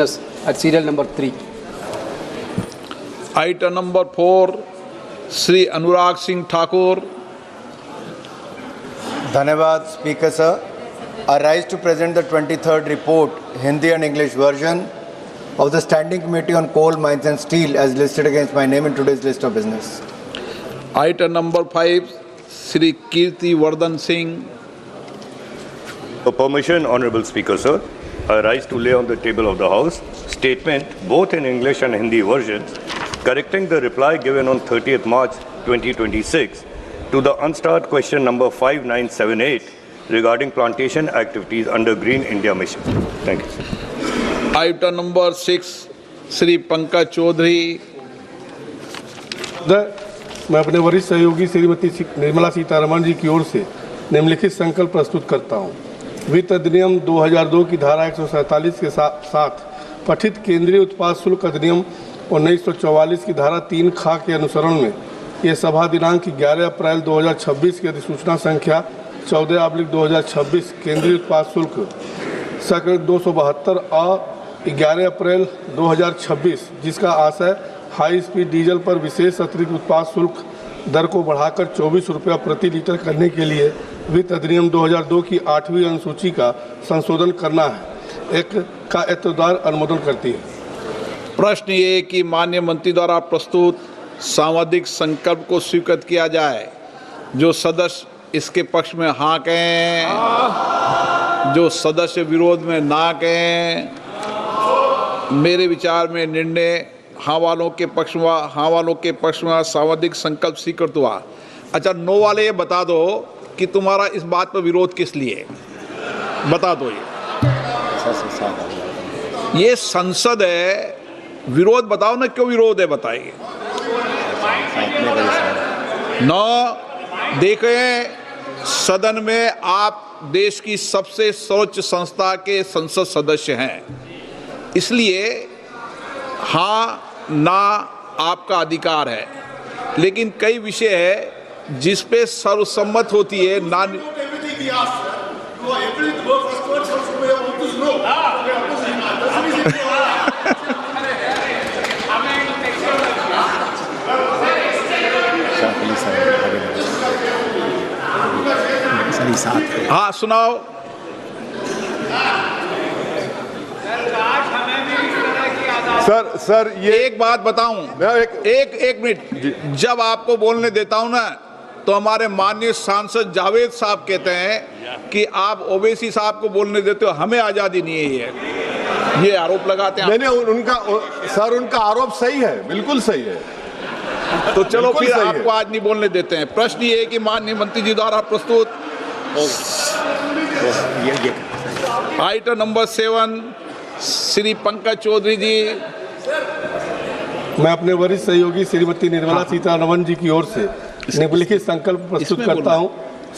at serial number 3. Item number 4, Shri Anurag Singh Thakur. धन्यवाद speaker sir. I rise to present the 23rd report, Hindi and English version, of the Standing Committee on Coal, Mines and Steel as listed against my name in today's list of business. Item number 5, Shri Kirti Vardhan Singh. For permission, Honorable Speaker, sir, I rise to lay on the table of the House statement, both in English and Hindi versions, correcting the reply given on 30th March 2026 to the unstarred question number 5978 regarding plantation activities under Green India Mission. Thank you. Item number 6, Shri Pankaj Chaudhary. मैं अपने वरिष्ठ सहयोगी श्रीमती निर्मला सीतारमण जी की ओर से निम्नलिखित संकल्प प्रस्तुत करता हूँ. वित्त अधिनियम 2002 की धारा 147 के साथ पठित केंद्रीय उत्पाद शुल्क अधिनियम 1944 की धारा 3 खा के अनुसरण में ये सभा दिनांक 11 अप्रैल 2026 की अधिसूचना संख्या 14/2026 केंद्रीय उत्पाद शुल्क संख्या 272 और 11 अप्रैल 2026 जिसका आशय हाई स्पीड डीजल पर विशेष अतिरिक्त उत्पाद शुल्क दर को बढ़ाकर 24 रुपया प्रति लीटर करने के लिए वित्त अधिनियम 2002 की 8वीं अनुसूची का संशोधन करना है. एक का एतदार अनुमोदन करती है. प्रश्न ये कि माननीय मंत्री द्वारा प्रस्तुत सांविधिक संकल्प को स्वीकृत किया जाए. जो सदस्य इसके पक्ष में हाँ कहें, जो सदस्य विरोध में ना कहें. मेरे विचार में निर्णय हाँ वालों के पक्ष में सांविधिक संकल्प स्वीकृत हुआ. अच्छा, नो वाले ये बता दो कि तुम्हारा इस बात पर विरोध किस लिए, बता दो. ये संसद है, विरोध बताओ ना, क्यों विरोध है बताइए. नौ देखें, सदन में आप देश की सबसे सर्वोच्च संस्था के संसद सदस्य हैं, इसलिए हाँ ना आपका अधिकार है. लेकिन कई विषय है जिस पे सर्वसम्मत होती है ना. हाँ सुनाओ. सर ये एक बात बताऊं, एक मिनट. जब आपको बोलने देता हूं ना तो हमारे माननीय सांसद जावेद साहब कहते हैं कि आप ओवैसी साहब को बोलने देते हो, हमें आजादी नहीं है. ये आरोप लगाते हैं. मैंने उनका आरोप सही है, बिल्कुल सही है. तो चलो फिर आपको आज नहीं बोलने देते हैं. प्रश्न ये है कि माननीय मंत्री जी द्वारा प्रस्तुत आइटम नंबर 7, श्री पंकज चौधरी जी. मैं अपने वरिष्ठ सहयोगी श्रीमती निर्मला सीतारमण जी की ओर से निम्नलिखित संकल्प प्रस्तुत करता हूं.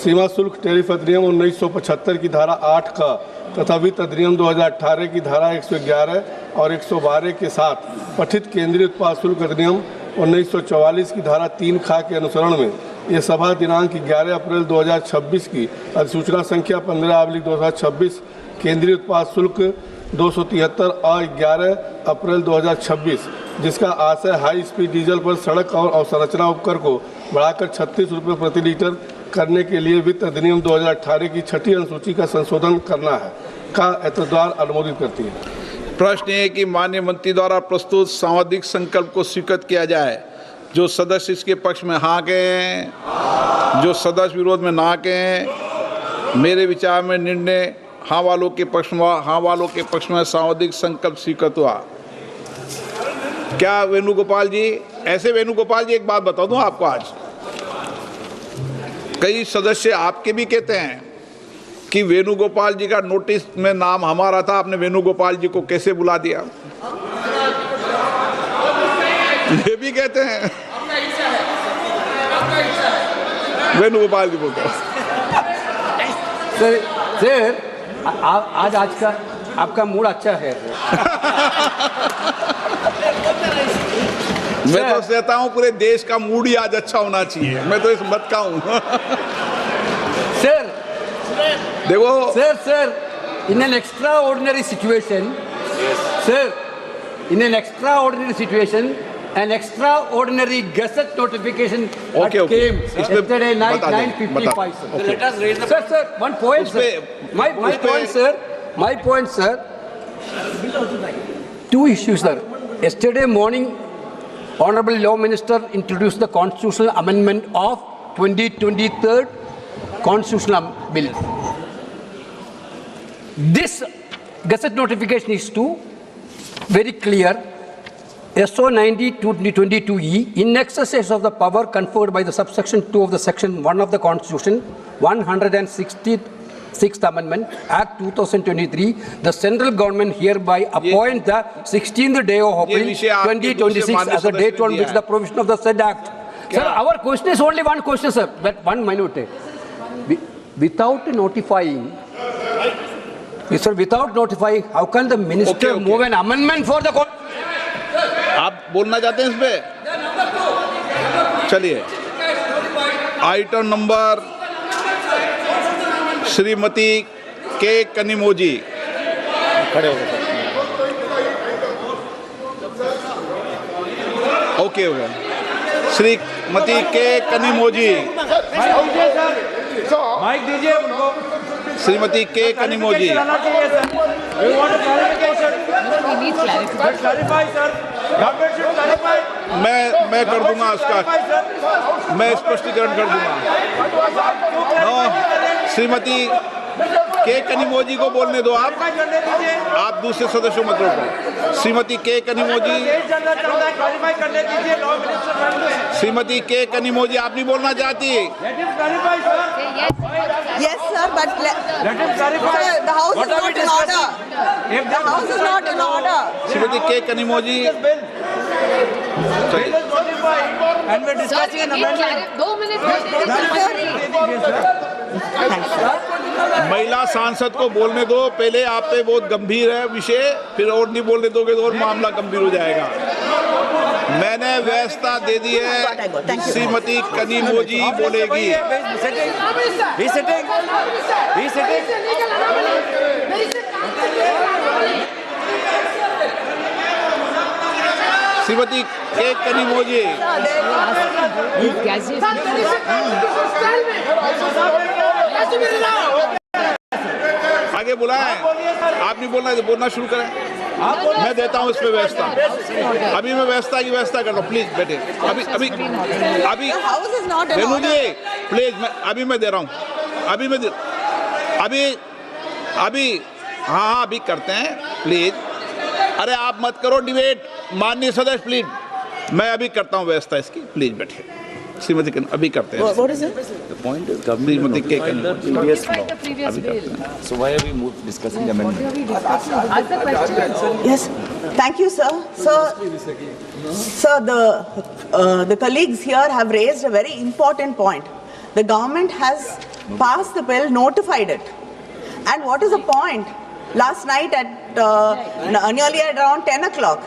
सीमा शुल्क टैरिफ अधिनियम 1975 की धारा 8 का तथा वित्त अधिनियम 2018 की धारा 111 और 112 के साथ पठित केंद्रीय उत्पाद शुल्क अधिनियम 1944 की धारा 3 खा के अनुसरण में यह सभा दिनांक 11 अप्रैल 2026 की अधिसूचना संख्या 15/2026 केंद्रीय उत्पाद शुल्क 273 और 11 अप्रैल 2026 जिसका आशय हाई स्पीड डीजल पर सड़क और अवसंरचना उपकर को बढ़ाकर 36 रुपये प्रति लीटर करने के लिए वित्त अधिनियम 2018 की 6ठी अनुसूची का संशोधन करना है का एतदार अनुमोदित करती है. प्रश्न है कि माननीय मंत्री द्वारा प्रस्तुत सांविधिक संकल्प को स्वीकृत किया जाए. जो सदस्य इसके पक्ष में हाँ कहें, जो सदस्य विरोध में ना कहें. मेरे विचार में निर्णय हाँ वालों के पक्ष में सांविधिक संकल्प स्वीकृत हुआ. क्या वेणुगोपाल जी, ऐसे वेणुगोपाल जी एक बात बता दूं आपको, आज कई सदस्य आपके भी कहते हैं कि वेणुगोपाल जी का नोटिस में नाम हमारा था, आपने वेणुगोपाल जी को कैसे बुला दिया. ये भी कहते हैं. वेणुगोपाल जी बोलते हैं. सर आज का आपका मूड अच्छा है. मैं तो कहता हूँ पूरे देश का मूड ही आज अच्छा होना चाहिए. मैं तो इस मत का हूँ. सर देखो sir in an extraordinary situation, Sir, in an extraordinary situation, an extraordinary gazette notification came yesterday night 9:55. So let us raise the sir, one point, sir. My point, sir. Two issues, sir. Yesterday morning, Honorable Law Minister introduced the constitutional amendment of 2023 Constitutional Bill. This gazette notification is very clear. SO 90/2022E, in exercise of the power conferred by the subsection 2 of the section 1 of the Constitution, 166th Amendment, Act 2023, the central government hereby appoints the 16th day of April 2026 as the date on which the provision of the said Act. Sir, our question is only one question, sir, but 1 minute. Without notifying, sir, without notifying, how can the minister move an amendment for the court? आप बोलना चाहते हैं इस पे? चलिए, item number Shrimati के कनिमोजी। खड़े हो गए। ओके हो गया। श्रीमती के कनिमोजी। माइक दीजिए उनको। श्रीमती के कनिमोजी। मैं कर दूंगा उसका, मैं स्पष्टीकरण कर दूंगा। श्रीमती के कनिमोजी को बोलने दो, आप दूसरे सदस्यों मत रोको। श्रीमती के कनिमोजी, श्रीमती के कनिमोजी, आप नहीं बोलना चाहती? Yes, sir, but sir, the house is not in order. The house is not in order. Shrimati के Kanimozhi, And we're discussing an amendment. 2 minutes. महिला सांसद को बोलने दो। पहले आप पे बहुत गंभीर है विषय, फिर और नहीं बोलने दोगे तो और मामला गंभीर हो जाएगा। मैंने व्यवस्था दे दी है, श्रीमती कनिमोजी बोलेगी। श्रीमती के कनिमोजी, आगे बुलाएं। आप नहीं बोलना, बोलना शुरू करें। मैं देता हूं इस पे व्यवस्था। अभी मैं व्यवस्था की व्यवस्था करता हूं, प्लीज बैठे। अभी रेनू जी प्लीज, अभी मैं दे रहा हूं। हाँ अभी करते हैं प्लीज। अरे आप मत करो डिबेट, माननीय सदस्य प्लीज। मैं अभी करता हूं व्यवस्था इसकी, प्लीज बैठे। श्रीमती अभी करते हैं। What is it? The point is government Shrimati के previous law. अभी करते हैं। So why are we discussing the amendment? Yes, thank you, sir. Sir, the colleagues here have raised a very important point. The government has passed the bill, notified it, and what is the point? Last night at nearly at around 10 o'clock.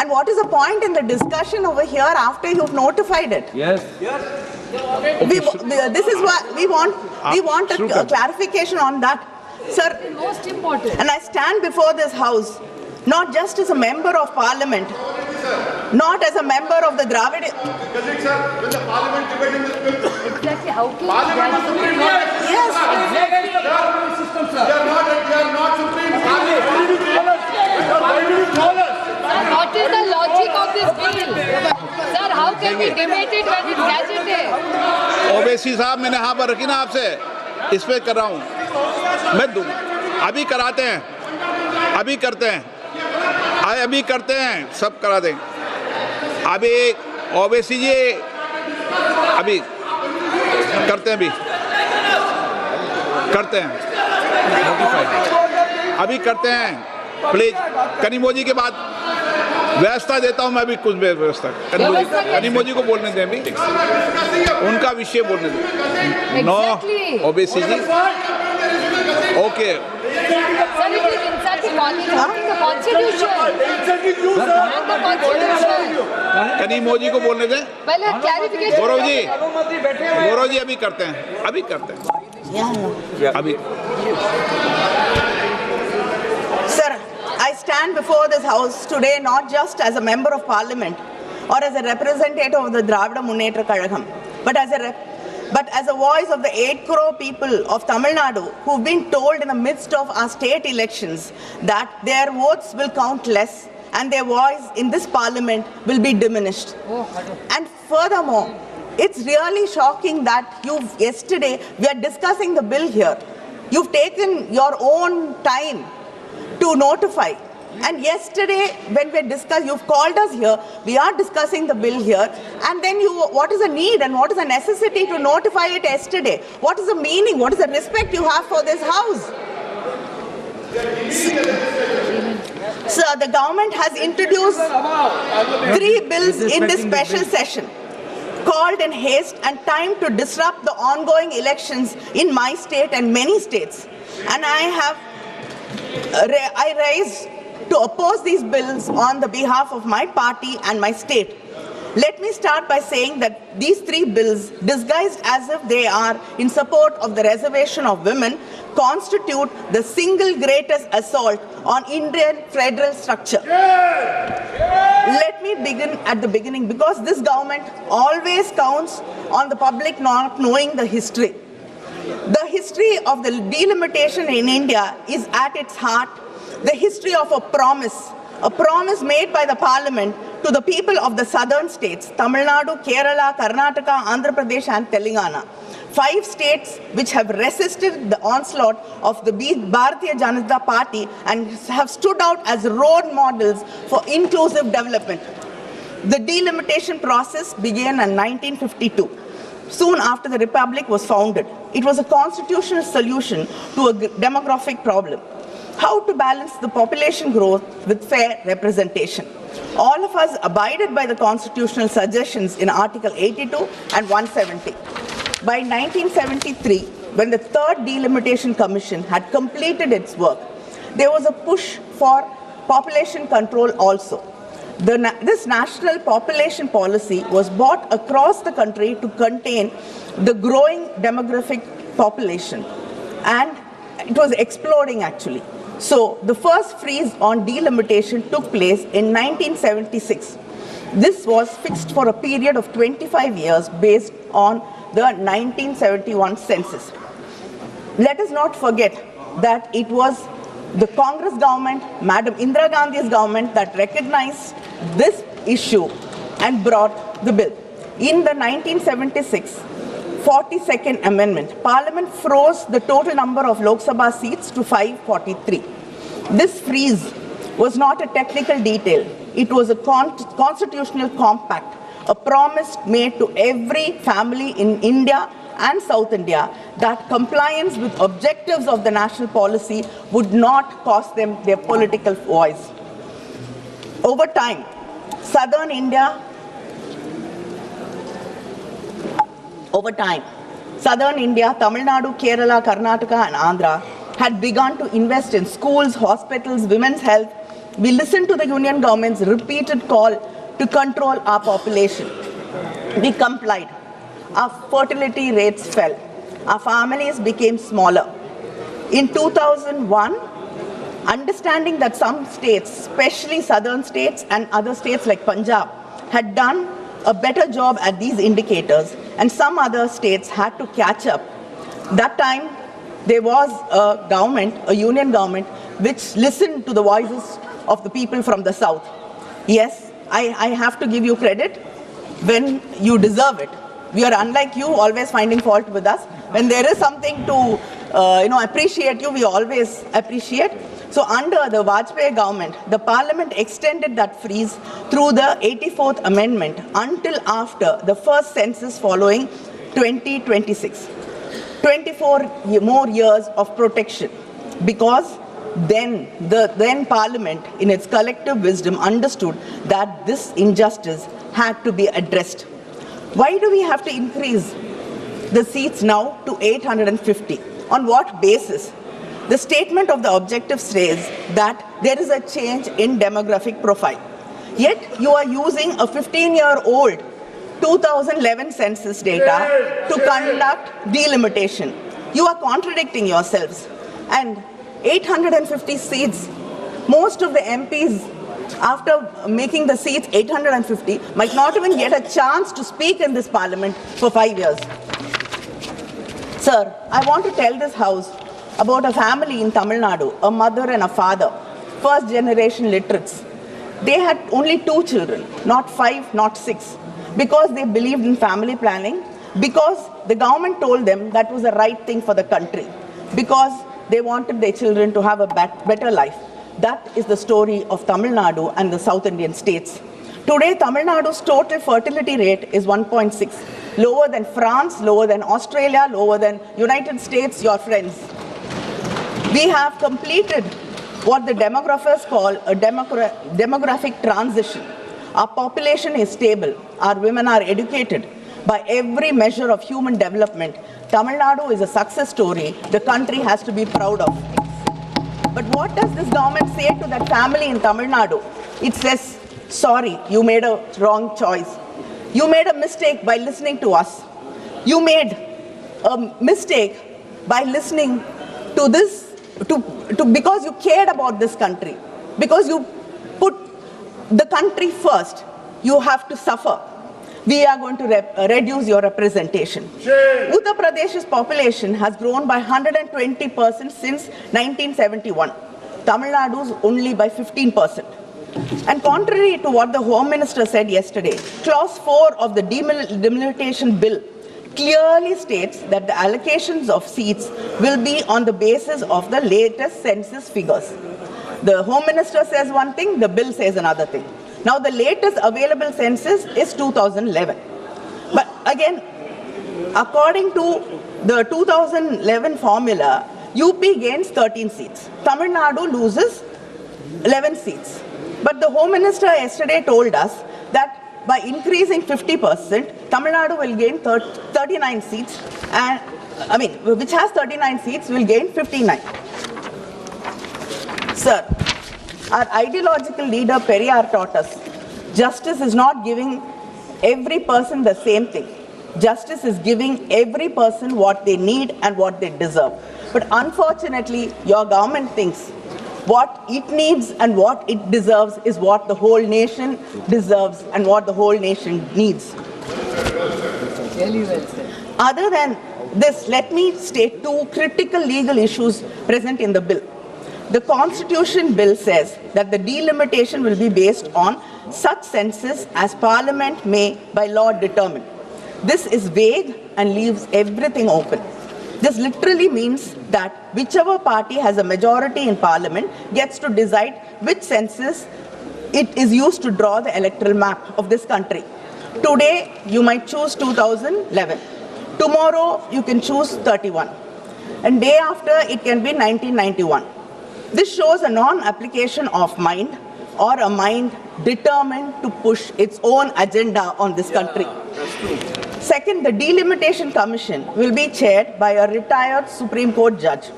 And what is the point in the discussion over here after you've notified it? Yes. This is why we want a clarification on that, sir. Most important. And I stand before this house not just as a member of parliament, not as a member of the Dravid. When the parliament debating this bill, Exactly. How can parliament is supreme. Yes, They are not supreme. What is the logic of this bill? Sir, how can we debate it when it's gazetted? Owaisi साहब, मैंने हाँ पर रखी ना आपसे, इस पे कर रहा हूँ मैं। अभी कराते हैं, अभी करते हैं, अभी करते हैं, सब करा दें। अभी ओवैसी जी अभी करते हैं, अभी करते हैं प्लीज। कनिमोजी के बाद व्यवस्था देता हूं मैं, अभी कुछ व्यवस्था कनिमोजी को बोलने दें, अभी उनका विषय बोलने दें। नो ओबीसी जी, ओके। कनिमोजी को बोलने दें। गौरव जी अभी करते हैं, अभी sir, I stand stand before this house today not just as a member of parliament or as a representative of the Dravida Munnetra Kazhagam, but as a voice of the 8 crore people of Tamil Nadu who've been told in the midst of our state elections that their votes will count less and their voice in this parliament will be diminished. And furthermore, it's really shocking that yesterday we are discussing the bill here. You've taken your own time to notify. And yesterday, when we discussed, you've called us here, we are discussing the bill here, and then what is the need and what is the necessity to notify it yesterday? What is the meaning? What is the respect you have for this house? So the government has introduced 3 bills in this special session, called in haste and time to disrupt the ongoing elections in my state and many states. And I raise to oppose these bills on the behalf of my party and my state. Let me start by saying that these 3 bills, disguised as if they are in support of the reservation of women, constitute the single greatest assault on Indian federal structure. Let me begin at the beginning, because this government always counts on the public not knowing the history. The history of the delimitation in India is at its heart the history of a promise made by the parliament to the people of the southern states, Tamil Nadu, Kerala, Karnataka, Andhra Pradesh and Telangana. 5 states which have resisted the onslaught of the Bharatiya Janata Party and have stood out as role models for inclusive development. The delimitation process began in 1952, soon after the Republic was founded. It was a constitutional solution to a demographic problem. How to balance the population growth with fair representation. All of us abided by the constitutional suggestions in Article 82 and 170. By 1973, when the 3rd Delimitation Commission had completed its work, there was a push for population control also. This national population policy was brought across the country to contain the growing demographic population, and it was exploding actually. So the first freeze on delimitation took place in 1976. This was fixed for a period of 25 years based on the 1971 census. Let us not forget that it was the Congress government, Madam Indira Gandhi's government, that recognized this issue and brought the bill. In the 1976 42nd Amendment, Parliament froze the total number of Lok Sabha seats to 543. This freeze was not a technical detail. It was a constitutional compact, a promise made to every family in India and South India that compliance with objectives of the national policy would not cost them their political voice. Over time, Southern India, Tamil Nadu, Kerala, Karnataka and Andhra had begun to invest in schools, hospitals, women's health. We listened to the union government's repeated call to control our population. We complied. Our fertility rates fell. Our families became smaller. In 2001, understanding that some states, especially southern states and other states like Punjab, had done a better job at these indicators, and some other states had to catch up. That time, there was a government, a union government, which listened to the voices of the people from the south. Yes, I have to give you credit when you deserve it. We are unlike you, always finding fault with us. When there is something to appreciate you, we always appreciate. So under the Vajpayee government, the parliament extended that freeze through the 84th Amendment until after the first census following 2026. 24 more years of protection, because then the parliament in its collective wisdom understood that this injustice had to be addressed. Why do we have to increase the seats now to 850? On what basis? The statement of the objective says that there is a change in demographic profile. Yet you are using a 15-year-old 2011 census data to conduct delimitation. You are contradicting yourselves. And 850 seats Most of the MPs, after making the seats 850, might not even get a chance to speak in this parliament for 5 years. Sir, I want to tell this house about a family in Tamil Nadu, a mother and a father, first generation literates. They had only 2 children, not 5, not 6, because they believed in family planning, because the government told them that was the right thing for the country, because they wanted their children to have a better life. That is the story of Tamil Nadu and the South Indian states. Today, Tamil Nadu's total fertility rate is 1.6, lower than France, lower than Australia, lower than United States, your friends. We have completed what the demographers call a demographic transition. Our population is stable. Our women are educated. By every measure of human development, Tamil Nadu is a success story the country has to be proud of. But what does this government say to that family in Tamil Nadu? It says, sorry, you made a wrong choice. You made a mistake by listening to us. You made a mistake by listening to this, because you cared about this country, because you put the country first. You have to suffer. We are going to reduce your representation. Uttar Pradesh's population has grown by 120% since 1971. Tamil Nadu's only by 15%. And contrary to what the Home Minister said yesterday, Clause 4 of the delimitation bill clearly states that the allocations of seats will be on the basis of the latest census figures. The Home Minister says one thing, the bill says another thing. Now, the latest available census is 2011. But again, according to the 2011 formula, UP gains 13 seats. Tamil Nadu loses 11 seats. But the Home Minister yesterday told us that by increasing 50%, Tamil Nadu will gain 39 seats, and which has 39 seats will gain 59. Sir, our ideological leader Periyar taught us, justice is not giving every person the same thing. Justice is giving every person what they need and what they deserve. But unfortunately, your government thinks what it needs and what it deserves is what the whole nation deserves and what the whole nation needs. Really well said. Other than this, let me state 2 critical legal issues present in the bill. The Constitution bill says that the delimitation will be based on such census as Parliament may by law determine. This is vague and leaves everything open. This literally means that whichever party has a majority in Parliament gets to decide which census it is used to draw the electoral map of this country. Today, you might choose 2011. Tomorrow, you can choose 31. And day after, it can be 1991. This shows a non-application of mind or a mind determined to push its own agenda on this country. Second, the Delimitation Commission will be chaired by a retired Supreme Court judge,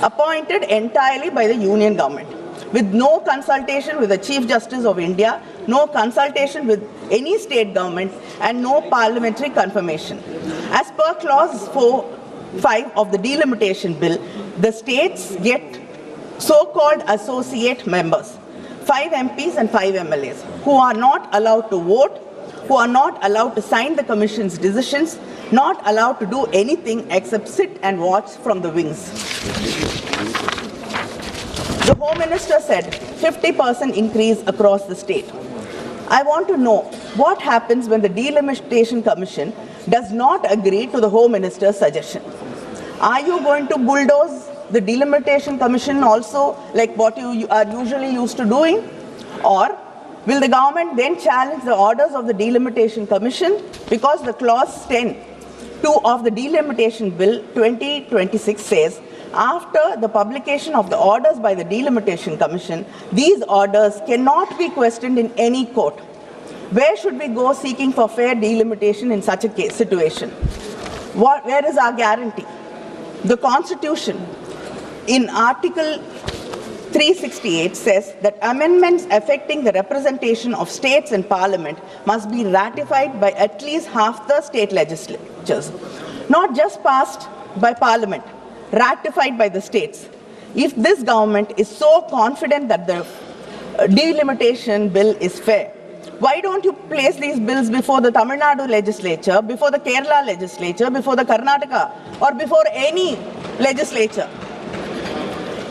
appointed entirely by the Union government, with no consultation with the Chief Justice of India, no consultation with any state government, and no parliamentary confirmation. As per Clause 5 of the Delimitation Bill, the states get so-called associate members, 5 MPs and 5 MLAs, who are not allowed to vote, who are not allowed to sign the Commission's decisions, not allowed to do anything except sit and watch from the wings. The Home Minister said 50% increase across the state. I want to know what happens when the Delimitation Commission does not agree to the Home Minister's suggestion. Are you going to bulldoze the Delimitation Commission also, like what you are usually used to doing? Or will the government then challenge the orders of the Delimitation Commission? Because the Clause 10(2) of the Delimitation Bill 2026 says, after the publication of the orders by the Delimitation Commission, these orders cannot be questioned in any court. Where should we go seeking for fair delimitation in such a situation? Where is our guarantee? The Constitution, in Article 368, says that amendments affecting the representation of states in Parliament must be ratified by at least half the state legislatures, not just passed by Parliament, ratified by the states. If this government is so confident that the delimitation bill is fair, why don't you place these bills before the Tamil Nadu legislature, before the Kerala legislature, before the Karnataka, or before any legislature?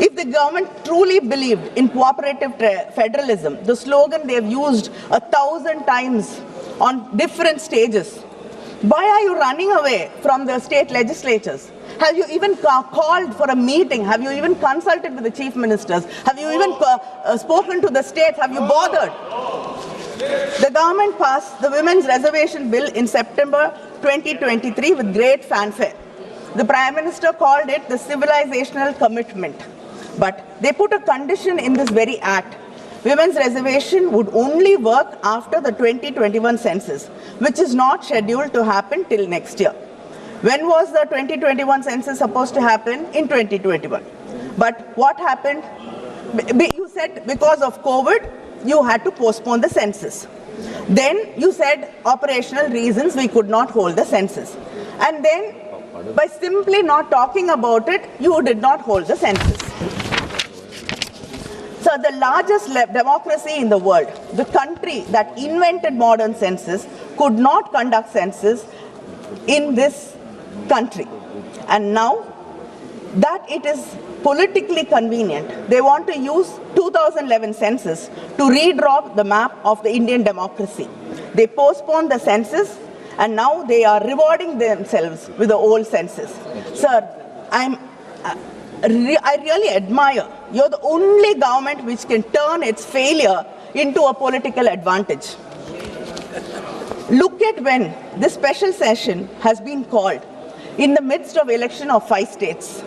If the government truly believed in cooperative federalism, the slogan they have used 1,000 times on different stages, why are you running away from the state legislatures? Have you even called for a meeting? Have you even consulted with the chief ministers? Have you even spoken to the states? Have you bothered? The government passed the Women's Reservation Bill in September 2023 with great fanfare. The Prime Minister called it the civilizational commitment. But they put a condition in this very act. Women's reservation would only work after the 2021 census, which is not scheduled to happen till next year. When was the 2021 census supposed to happen? In 2021. But what happened? You said because of COVID, you had to postpone the census. Then you said operational reasons we could not hold the census. And then by simply not talking about it, you did not hold the census. So the largest democracy in the world, the country that invented modern census, could not conduct census in this country. And now that it is politically convenient, they want to use 2011 census to redraw the map of the Indian democracy. They postponed the census and now they are rewarding themselves with the old census. Sir, I really admire. You're the only government which can turn its failure into a political advantage. Look at when this special session has been called in the midst of election of 5 states.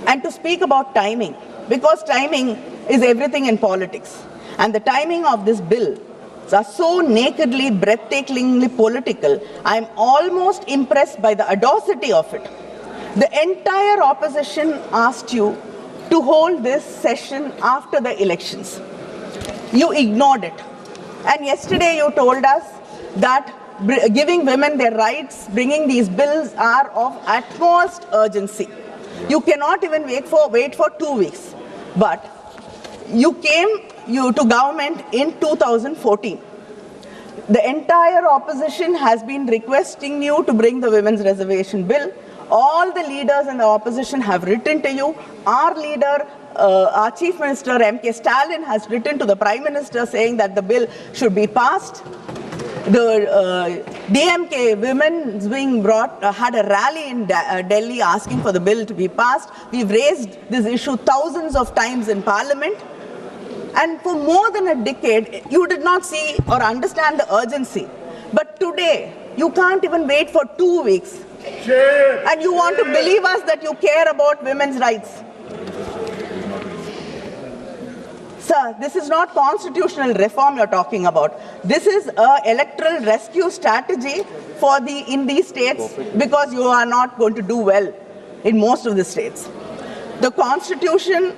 And to speak about timing, because timing is everything in politics. And the timing of this bill are so nakedly, breathtakingly political, I'm almost impressed by the audacity of it. The entire opposition asked you to hold this session after the elections. You ignored it. And yesterday you told us that giving women their rights, bringing these bills are of utmost urgency. You cannot even wait for 2 weeks. But you came to government in 2014. The entire opposition has been requesting you to bring the Women's Reservation Bill. All the leaders in the opposition have written to you. Our leader, our Chief Minister, M.K. Stalin, has written to the Prime Minister saying that the bill should be passed. The DMK women's wing had a rally in Delhi asking for the bill to be passed. We've raised this issue thousands of times in Parliament. And for more than a decade, you did not see or understand the urgency. But today, you can't even wait for 2 weeks. And you want to believe us that you care about women's rights. Sir, this is not constitutional reform you're talking about. This is an electoral rescue strategy in these states because you are not going to do well in most of the states. The Constitution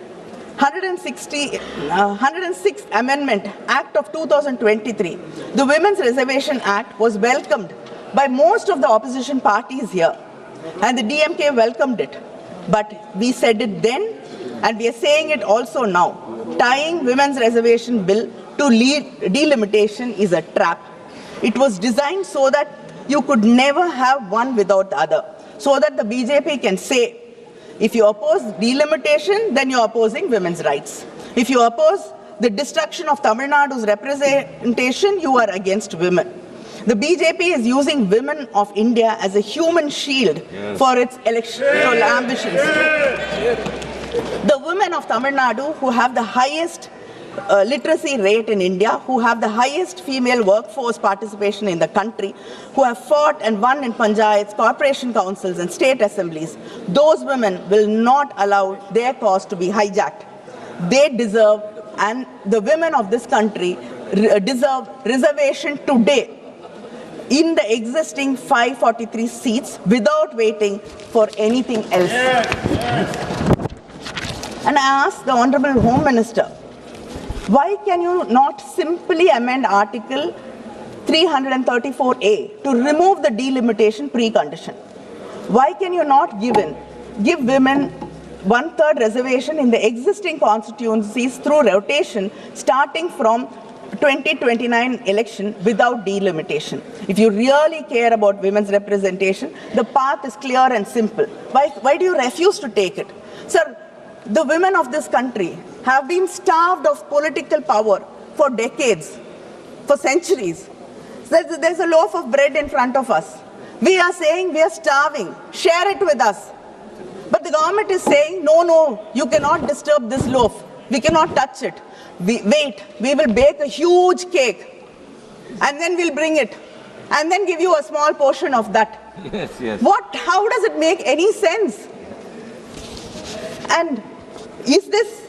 106th Amendment Act of 2023, the Women's Reservation Act, was welcomed by most of the opposition parties here, and the DMK welcomed it. But we said it then, and we are saying it also now. Tying Women's Reservation Bill to delimitation is a trap. It was designed so that you could never have one without the other, so that the BJP can say, if you oppose delimitation, then you're opposing women's rights. If you oppose the destruction of Tamil Nadu's representation, you are against women. The BJP is using women of India as a human shield for its electoral ambitions. The women of Tamil Nadu, who have the highest literacy rate in India, who have the highest female workforce participation in the country, who have fought and won in panchayats, corporation councils and state assemblies, those women will not allow their cause to be hijacked. They deserve, and the women of this country deserve reservation today in the existing 543 seats without waiting for anything else. And I ask the Honorable Home Minister, why can you not simply amend Article 334A to remove the delimitation precondition? Why can you not give women one-third reservation in the existing constituencies through rotation starting from 2029 election without delimitation. If you really care about women's representation, the path is clear and simple. Why do you refuse to take it? Sir, the women of this country have been starved of political power for decades, for centuries. There's a loaf of bread in front of us. We are saying we are starving. Share it with us. But the government is saying, no, you cannot disturb this loaf. We cannot touch it. We will bake a huge cake and then we'll bring it and then give you a small portion of that. Yes. How does it make any sense? And is this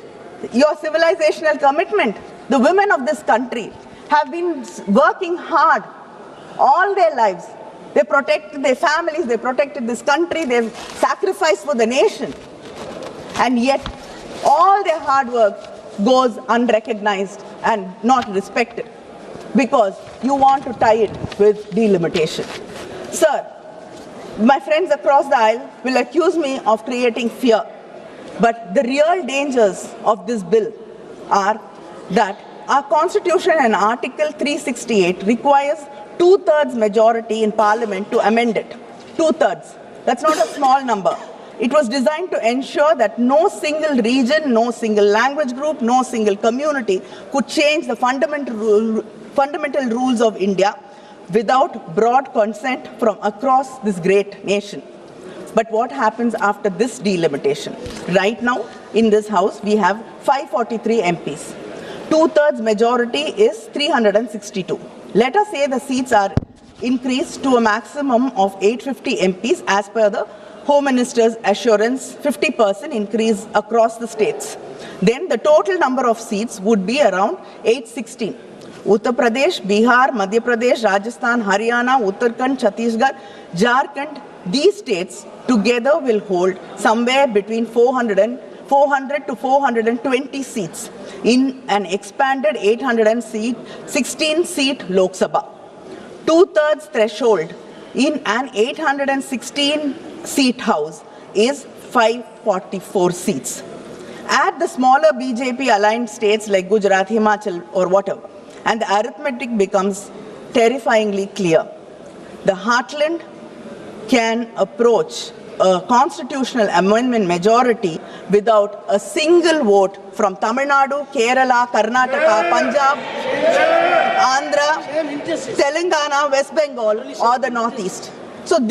your civilizational commitment? The women of this country have been working hard all their lives. They protected their families, they protected this country, they've sacrificed for the nation. And yet, all their hard work goes unrecognized and not respected because you want to tie it with delimitation. Sir, my friends across the aisle will accuse me of creating fear. But the real dangers of this bill are that our Constitution and Article 368 requires two-thirds majority in Parliament to amend it. Two-thirds. That's not a small number. It was designed to ensure that no single region, no single language group, no single community could change the fundamental rules of India without broad consent from across this great nation. But what happens after this delimitation? Right now, in this House, we have 543 MPs. Two-thirds majority is 362. Let us say the seats are increased to a maximum of 850 MPs as per the Home Minister's assurance, 50% increase across the states. Then the total number of seats would be around 816. Uttar Pradesh, Bihar, Madhya Pradesh, Rajasthan, Haryana, Uttarakhand, Chhattisgarh, Jharkhand, these states together will hold somewhere between 400 to 420 seats in an expanded 816-seat Lok Sabha. Two-thirds threshold in an 816-seat House is 544 seats. Add the smaller BJP-aligned states like Gujarat, Himachal or whatever, and the arithmetic becomes terrifyingly clear. The heartland can approach a constitutional amendment majority without a single vote from Tamil Nadu, Kerala, Karnataka, Punjab, Andhra, Telangana, West Bengal or the Northeast. So this